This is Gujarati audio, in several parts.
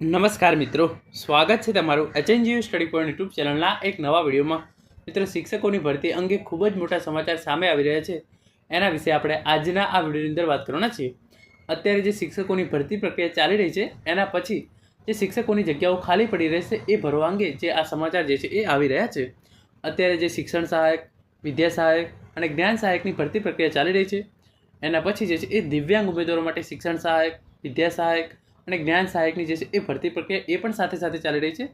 નમસ્કાર મિત્રો, સ્વાગત છે તમારું એચએનજીયુ સ્ટડી પોઈન્ટ યુટ્યુબ ચેનલના એક નવા વિડીયોમાં. મિત્રો, શિક્ષકોની ભરતી અંગે ખૂબ જ મોટા સમાચાર સામે આવી રહ્યા છે. એના વિશે આપણે આજના આ વિડીયોની અંદર વાત કરવાના છીએ. અત્યારે જે શિક્ષકોની ભરતી પ્રક્રિયા ચાલી રહી છે એના પછી જે શિક્ષકોની જગ્યાઓ ખાલી પડી રહેશે એ ભરવા અંગે જે આ સમાચાર જે છે એ આવી રહ્યા છે. અત્યારે જે શિક્ષણ સહાયક, વિદ્યા સહાયક અને જ્ઞાન સહાયકની ભરતી પ્રક્રિયા ચાલી રહી છે એના પછી જે છે એ દિવ્યાંગ ઉમેદવારો માટે શિક્ષણ સહાયક, વિદ્યા સહાયક અને જ્ઞાન સહાયકની જે છે એ ભરતી પ્રક્રિયા એ પણ સાથે સાથે ચાલી રહી છે.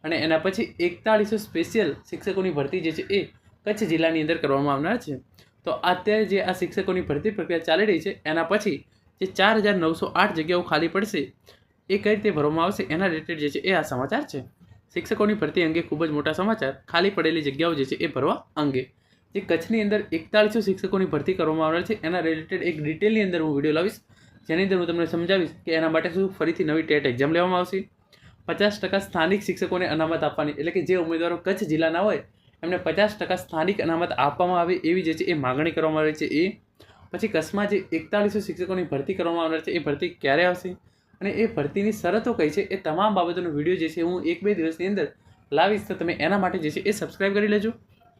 અને એના પછી 4100 સ્પેશિયલ શિક્ષકોની ભરતી જે છે એ કચ્છ જિલ્લાની અંદર કરવામાં આવનાર છે. તો અત્યારે જે આ શિક્ષકોની ભરતી પ્રક્રિયા ચાલી રહી છે એના પછી જે 4908 જગ્યાઓ ખાલી પડશે એ કઈ રીતે ભરવામાં આવશે એના રિલેટેડ જે છે એ આ સમાચાર છે. શિક્ષકોની ભરતી અંગે ખૂબ જ મોટા સમાચાર, ખાલી પડેલી જગ્યાઓ જે છે એ ભરવા અંગે. જે કચ્છની અંદર 4100 શિક્ષકોની ભરતી કરવામાં આવનાર છે એના રિલેટેડ એક ડિટેલની અંદર હું વિડીયો લાવીશ, જેની અંદર હું તમને સમજાવીશ કે એના માટે શું ફરીથી નવી ટેટ એક્ઝામ લેવામાં આવશે. 50% સ્થાનિક શિક્ષકોને અનામત આપવાની, એટલે કે જે ઉમેદવારો કચ્છ જિલ્લાના હોય એમને 50% સ્થાનિક અનામત આપવામાં આવે એવી જે છે એ માગણી કરવામાં આવે છે. એ પછી કચ્છમાં જે 4100 શિક્ષકોની ભરતી કરવામાં આવનાર છે એ ભરતી ક્યારે આવશે અને એ ભરતીની શરતો કઈ છે એ તમામ બાબતોનો વિડીયો જે છે હું 1-2 દિવસની અંદર લાવીશ. તો તમે એના માટે જે છે એ સબસ્ક્રાઈબ કરી લેજો.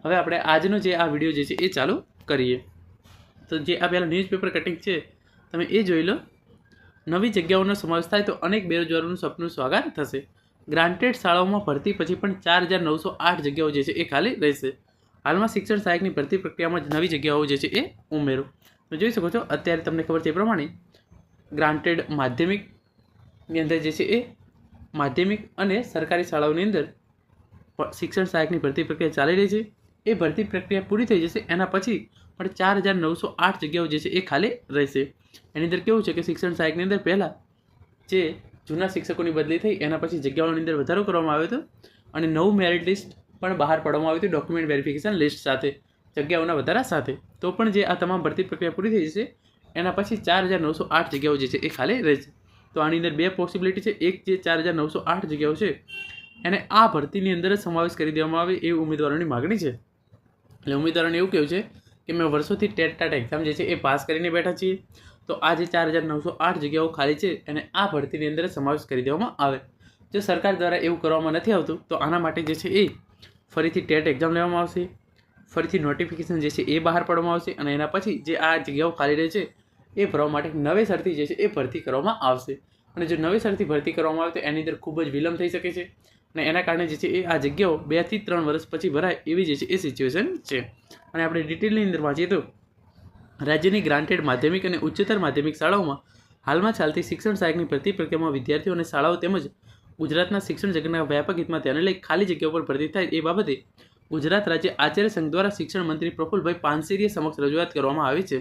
હવે આપણે આજનો જે આ વિડીયો જે છે એ ચાલુ કરીએ. તો જે આ પહેલાં ન્યૂઝપેપર કટિંગ છે તમે એ જોઈ લો. નવી જગ્યાઓનો સમાવેશ થાય તો અનેક બેરોજગારોનું સપનું સાકાર થશે. ગ્રાન્ટેડ શાળાઓમાં ભરતી પછી પણ 4908 જગ્યાઓ જે છે એ ખાલી રહેશે. હાલમાં શિક્ષણ સહાયકની ભરતી પ્રક્રિયામાં જ નવી જગ્યાઓ જે છે એ ઉમેરો. તો જોઈ શકો છો, અત્યારે તમને ખબર છે એ પ્રમાણે ગ્રાન્ટેડ માધ્યમિકની અંદર જે છે એ માધ્યમિક અને સરકારી શાળાઓની અંદર શિક્ષણ સહાયકની ભરતી પ્રક્રિયા ચાલી રહી છે. એ ભરતી પ્રક્રિયા પૂરી થઈ જશે એના પછી પણ 4908 જગ્યાઓ જે છે એ ખાલી રહેશે. એની અંદર કેવું છે કે શિક્ષણ સહાયકની અંદર પહેલાં જે જૂના શિક્ષકોની બદલી થઈ એના પછી જગ્યાઓની અંદર વધારો કરવામાં આવ્યો હતો અને નવું મેરિટ લિસ્ટ પણ બહાર પાડવામાં આવ્યું હતું ડોક્યુમેન્ટ વેરિફિકેશન લિસ્ટ સાથે, જગ્યાઓના વધારા સાથે. તો પણ જે આ તમામ ભરતી પ્રક્રિયા પૂરી થઈ જશે એના પછી 4908 જગ્યાઓ જે છે એ ખાલી રહેશે. તો આની અંદર બે પોસિબિલિટી છે. એક, જે 4908 જગ્યાઓ છે એને આ ભરતીની અંદર જ સમાવેશ કરી દેવામાં આવે એવી ઉમેદવારોની માગણી છે. એટલે ઉમેદવારોને એવું કહેવું છે કે મેં વર્ષોથી ટેટ એક્ઝામ જે છે એ પાસ કરીને બેઠા છીએ, તો આ જે 4908 જગ્યાઓ ખાલી છે એને આ ભરતીની અંદર સમાવેશ કરી દેવામાં આવે. જો સરકાર દ્વારા એવું કરવામાં નથી આવતું તો આના માટે જે છે એ ફરીથી ટેટ એક્ઝામ લેવામાં આવશે, ફરીથી નોટિફિકેશન જે છે એ બહાર પાડવામાં આવશે અને એના પછી જે આ જગ્યાઓ ખાલી રહે છે એ ભરવા માટે નવેસરથી જે છે એ ભરતી કરવામાં આવશે. અને જો નવેસરથી ભરતી કરવામાં આવે તો એની અંદર ખૂબ જ વિલંબ થઈ શકે છે અને એના કારણે જે છે એ આ જગ્યાઓ 2 થી 3 વર્ષ પછી ભરાય એવી જે છે એ સિચ્યુએશન છે. અને આપણે ડિટેલની અંદર વાંચીએ તો રાજ્યની ગ્રાન્ટેડ માધ્યમિક અને ઉચ્ચતર માધ્યમિક શાળાઓમાં હાલમાં ચાલતી શિક્ષણ સહાયકની ભરતી પ્રક્રિયામાં વિદ્યાર્થીઓ અને શાળાઓ તેમજ ગુજરાતના શિક્ષણ જગતના વ્યાપક હિતમાં ધ્યાને લઈ ખાલી જગ્યાઓ પર ભરતી થાય એ બાબતે ગુજરાત રાજ્ય આચાર્ય સંઘ દ્વારા શિક્ષણ મંત્રી પ્રફુલભાઈ પાનસેરીયા સમક્ષ રજૂઆત કરવામાં આવી છે.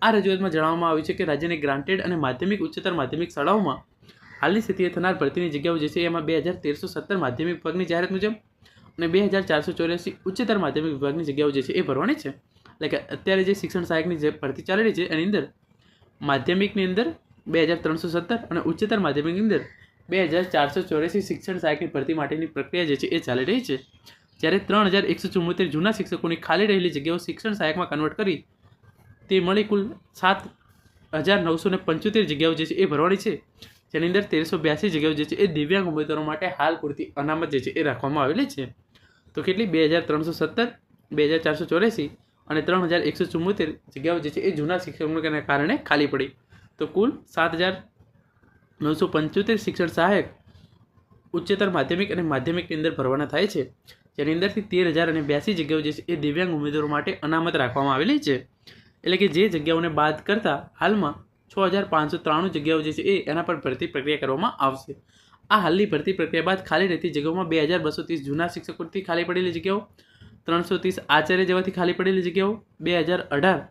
આ રજૂઆતમાં જણાવવામાં આવ્યું છે કે રાજ્યની ગ્રાન્ટેડ અને માધ્યમિક ઉચ્ચતર માધ્યમિક શાળાઓમાં હાલની સ્થિતિએ થનાર ભરતીની જગ્યાઓ જે છે એમાં 2317 માધ્યમિક વિભાગની જાહેરાત મુજબ અને 2484 ઉચ્ચતર માધ્યમિક વિભાગની જગ્યાઓ જે છે એ ભરવાની છે. એટલે કે અત્યારે જે શિક્ષણ સહાયકની જે ભરતી ચાલી રહી છે એની અંદર માધ્યમિકની અંદર 2317 અને ઉચ્ચતર માધ્યમિકની અંદર 2484 શિક્ષણ સહાયકની ભરતી માટેની પ્રક્રિયા જે છે એ ચાલી રહી છે. જ્યારે 3174 જૂના શિક્ષકોની ખાલી રહેલી જગ્યાઓ શિક્ષણ સહાયકમાં કન્વર્ટ કરી તે મળી કુલ 7975 જગ્યાઓ જે છે એ ભરવાની છે. જેની અંદર 1382 જગ્યાઓ જે છે એ દિવ્યાંગ ઉમેદવારો માટે હાલ પૂરતી અનામત જે છે એ રાખવામાં આવેલી છે. તો કેટલી? 2317, 2484 અને 3174 જગ્યાઓ જે છે એ જૂના શિક્ષકોને કારણે ખાલી પડી. તો કુલ 7975 શિક્ષણ સહાયક ઉચ્ચતર માધ્યમિક અને માધ્યમિકની અંદર ભરવાના થાય છે. જેની અંદરથી 13082 જગ્યાઓ જે છે એ દિવ્યાંગ ઉમેદવારો માટે અનામત રાખવામાં આવેલી છે. એટલે કે જે જગ્યાઓને બાદ કરતાં હાલમાં 6593 જગ્યાઓ જે છે એ એના પર ભરતી પ્રક્રિયા કરવામાં આવશે. આ હાલની ભરતી પ્રક્રિયા બાદ ખાલી રહેતી જગ્યાઓમાં 2230 જૂના શિક્ષકોથી ખાલી પડેલી જગ્યાઓ, 330 આચાર્ય જેવાથી ખાલી પડેલી જગ્યાઓ, 2018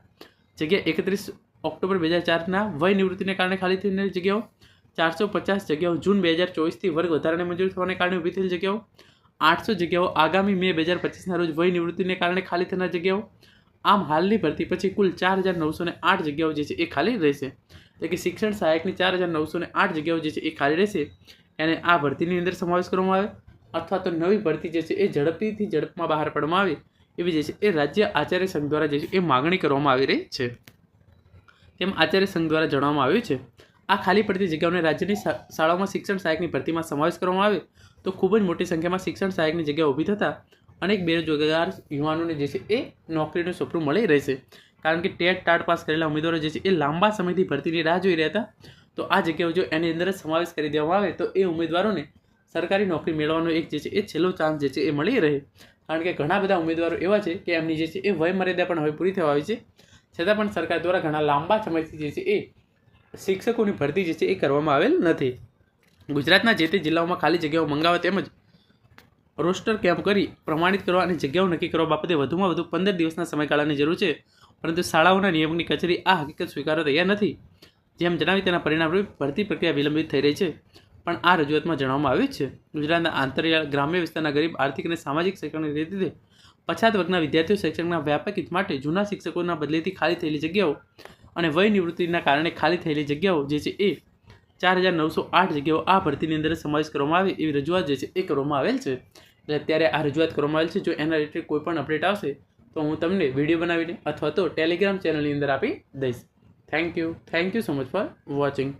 જગ્યા 31 ઓક્ટોબર 2004ના વય નિવૃત્તિને કારણે ખાલી થયેલી જગ્યાઓ, 450 જગ્યાઓ જૂન 2024થી વર્ગ વધારાને મંજૂર થવાને કારણે ઊભી થયેલી જગ્યાઓ, 800 જગ્યાઓ આગામી મે 2025ના રોજ વય નિવૃત્તિને કારણે ખાલી થનાર જગ્યાઓ. આમ હાલની ભરતી પછી કુલ 4908 જગ્યાઓ જે છે એ ખાલી રહેશે. એટલે કે શિક્ષણ સહાયકની 4908 જગ્યાઓ જે છે એ ખાલી રહેશે એને આ ભરતીની અંદર સમાવેશ કરવામાં આવે અથવા તો નવી ભરતી જે છે એ ઝડપમાં બહાર પાડવામાં આવે એવી જે છે એ રાજ્ય આચાર્ય સંઘ દ્વારા જે છે એ માગણી કરવામાં આવી રહી છે તેમ આચાર્ય સંઘ દ્વારા જણાવવામાં આવ્યું છે. આ ખાલી પડતી જગ્યાઓને રાજ્યની શાળાઓમાં શિક્ષણ સહાયકની ભરતીમાં સમાવેશ કરવામાં આવે તો ખૂબ જ મોટી સંખ્યામાં શિક્ષણ સહાયકની જગ્યા ઊભી થતાં અનેક બેરોજગાર યુવાનોને જે છે એ નોકરીનું સપનું મળી રહેશે. કારણ કે ટેટ ટાટ પાસ કરેલા ઉમેદવારો જે છે એ લાંબા સમયથી ભરતીની રાહ જોઈ રહ્યા હતા. તો આ જગ્યાઓ જો એની અંદર જ સમાવેશ કરી દેવામાં આવે તો એ ઉમેદવારોને સરકારી નોકરી મેળવવાનો એક જે છે એ છેલ્લો ચાન્સ જે છે એ મળી રહે. કારણ કે ઘણા બધા ઉમેદવારો એવા છે કે એમની જે છે એ વય મર્યાદા પણ હવે પૂરી થવા આવી છે, છતાં પણ સરકાર દ્વારા ઘણા લાંબા સમયથી જે છે એ શિક્ષકોની ભરતી જે છે એ કરવામાં આવેલ નથી. ગુજરાતના જે તે જિલ્લાઓમાં ખાલી જગ્યાઓ મંગાવવા તેમજ રોસ્ટર કેમ્પ કરી પ્રમાણિત કરવા અને જગ્યાઓ નક્કી કરવા બાબતે વધુમાં વધુ 15 દિવસના સમયગાળાની જરૂર છે. પરંતુ શાળાઓના નિયામકની કચેરી આ હકીકત સ્વીકારવા તૈયાર નથી. જેમ જણાવી તેના પરિણામરૂપે ભરતી પ્રક્રિયા વિલંબિત થઈ રહી છે. પણ આ રજૂઆતમાં જણાવવામાં આવ્યું છે ગુજરાતના આંતરિયાળ ગ્રામ્ય વિસ્તારના ગરીબ આર્થિક અને સામાજિક શૈક્ષણિક રીતે પછાત વર્ગના વિદ્યાર્થીઓ શૈક્ષણના વ્યાપક હિત માટે જૂના શિક્ષકોના બદલેથી ખાલી થયેલી જગ્યાઓ અને વય નિવૃત્તિના કારણે ખાલી થયેલી જગ્યાઓ જે છે એ 4908 જગ્યાઓ આ ભરતીની અંદર સમાવેશ કરવામાં આવે એવી રજૂઆત જે છે એ કરવામાં આવેલ છે. એટલે અત્યારે આ રજૂઆત કરવામાં આવેલ છે. જો એના રિલેટેડ કોઈ પણ અપડેટ આવશે તો હું તમને વિડીયો બનાવીને અથવા તો ટેલિગ્રામ ચેનલની અંદર આપી દઈશ. Thank you so much for watching.